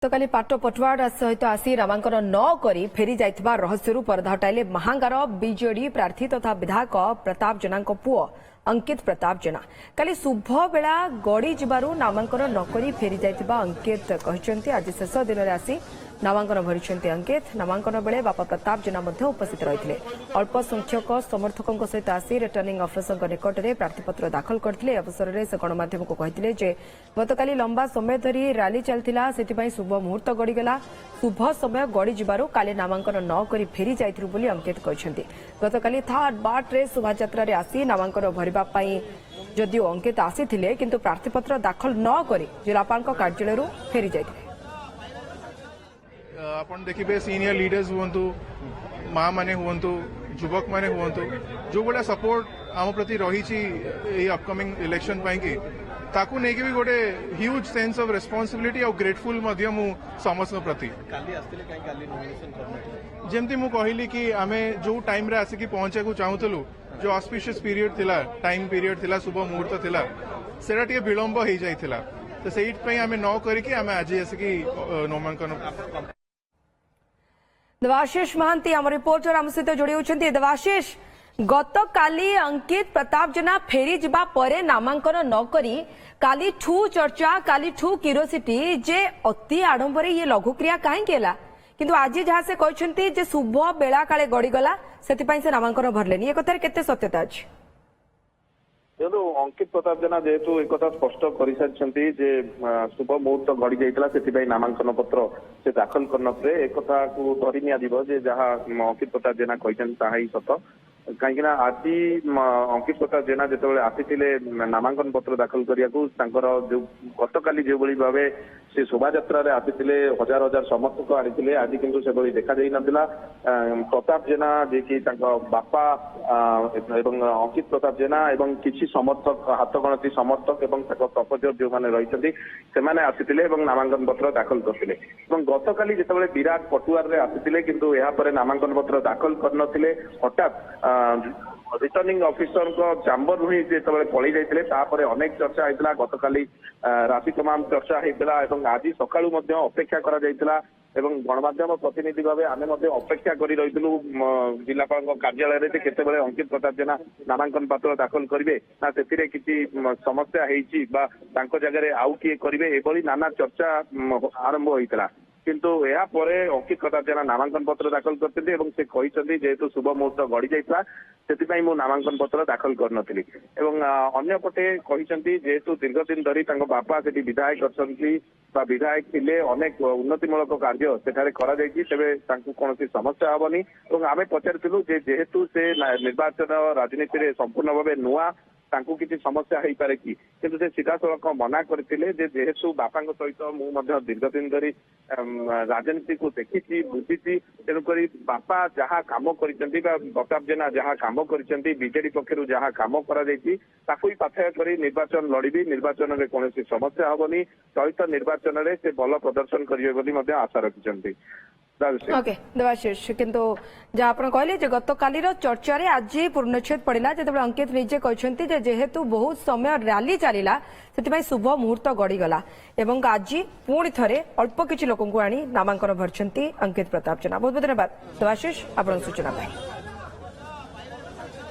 तो काली पाट पटुआड़ सहित आसी नामांकन न करी फेरी जाइथिबा रहस्यरू पर्दा हटाइले महांगार बीजेडी प्रार्थी तथा विधायक प्रताप जेना पुओ अंकित प्रताप जेना काली शुभ बेला गड़ी जिबारू नामांकन न करी फेरी जाइथिबा अंकित कहचंती आज शेष दिन रे आसी नामांकन भरिछंती अंकित नामांकन बेले बापा प्रताप जेना मध्य उपस्थित रहिथिले अल्प संख्यक समर्थकों सहित आसी रिटर्निंग अफिसर निकट में प्रार्थीपत्र दाखल करथिले अवसर में से गणमाध्यम को कहिथिले जे गतकाली लंबा समय धरी रैली चलथिला सेतिपई शुभ मुहूर्त गड़ीगला शुभ समय गड़ी जिबारू काली नामांकन न करी फेरी जाइथिलु बोली अंकित कहछंती गतकाली थर्ड बाट रे शोभायात्रा रे आसी नामांकन भरिबा पई जदिओ अंकित आसीथिले किंतु प्रार्थीपत्र दाखल न करी जिलापाल कार्यालय फेरी जाइथिले आपण देखिए सीनियर लीडर्स हुंतु माँ माने हुंतु युवक माने हुंतु जो भाया सपोर्ट आम प्रति रही अपकमिंग इलेक्शन कि ताकू नहीं भी गोटे ह्यूज सेंस ऑफ रेस्पॉन्सिबिलिटी और ग्रेटफुल समस्त प्रति जमती मु कहली कि आमे जो टाइम रे आसिकी पहुंचा को चाहूलु जो ऑस्पिशियस पीरियड थिला टाइम पीरियड थिला शुभ मुहूर्त थिला सेटा टिके विलंब हो जाइथिला तो सेइट आमे न करिके आमे आज आसिकी नामांकन देवाशीष महांती आम रिपोर्टर आम सहित जोड़ी होती देवाशीष गत काली अंकित प्रताप जेना फेरी जिबा परे नामांकन न करी काली ठू चर्चा काली ठू क्यूरोसिटी जे अति आडंबर ये लघुक्रिया कहीं किंतु आज जहाँ से कहते जे शुभ बेला काले गड़ीगला से नामांकन भरले ये कथार केते सत्यता अछि देखो अंकित प्रताप जेना जेहेतु एक स्पष्ट कर सारी जे शुभ मुहूर्त गड़ी जाइला से नामांकन पत्र से दाखल करनथे एक कथा को धरी निया जे जहाँ अंकित प्रताप जेना कहते ही सत कहीं आज अंकित प्रताप जेना जो आसी नामांकन पत्र दाखल करने जो गतकाली जो भाव से शोभायात्रा आसी हजार हजार समर्थक आनी आज किंतु से देखा जाई नथिला प्रताप जेना जे कि बापा एवं अंकित प्रताप जेना एवं किसी समर्थक हाथ गणती समर्थक एवं प्रपोजर जो मैंने रही से नामांकन पत्र दाखल करते गतकाली जो विराट पटुआर आसी किंतु यापर नामांकन पत्र दाखल करनथिले हठात रिटर्निंग ऑफिसर को चैम्बर ही जो पलि जाते अनेक चर्चा होता गतकाली राशि तमाम चर्चा होता आज सका अपेक्षा करा गणमाध्यम प्रतिनिधि भाव आम अपेक्षा कर रही जिलापाल कार्यालय केते अंकित प्रताप जेना नामांकन पत्र दाखल करेंगे ना से किसी समस्या जगह आउ किए करेंगे एभली नाना चर्चा आरंभ होता किंतु या परे अंकित प्रताप जेना नामांकन पत्र दाखल करते से कहते जेहेतु शुभ मुहूर्त गड़ी जाइता से नामांकन पत्र दाखल करनथिली अन्यपटे कहते जेहेतु दीर्घ दिन धरी बापा से विधायक अच्छा विधायक थिले अनेक उन्नतिमूलक कार्य सेठारे करा जायछि तेबे तांकु कोनोसी समस्या हबनी आमे पचारिथिलु जेहेतु से निर्वाचन राजनीति रे संपूर्ण भावे नुआ तांकु किसी समस्या हो पारे कि किंतु से सीधासलख मना करथिले जेहेतु बापा सहित मुझे दीर्घ दिन धरी राजनीति को देखी बुझी तेणुक बापा जहाँ कम कर प्रताप जेना जहाँ कम कर बीजेडी पक्षर जहाँ कम पाथाय कर निर्वाचन लड़बी निर्वाचन में कौन समस्या हबनी चलित निर्वाचन में से भल प्रदर्शन करेंगे आशा रखिंट ओके देवाशीष किंतु जहाँ आप कहले गत काली चर्चा रे आज पूर्णच्छेद पड़ा जो अंकित निजे कहते जेहेतु बहुत समय रैली चलला से शुभ मुहूर्त गड़ीगला एवं आज पुणी थे अल्प किसी लोक आनी नामांकन भरछंती अंकित प्रताप जेना बहुत बहुत धन्यवाद देवाशीष आप सूचना पाई।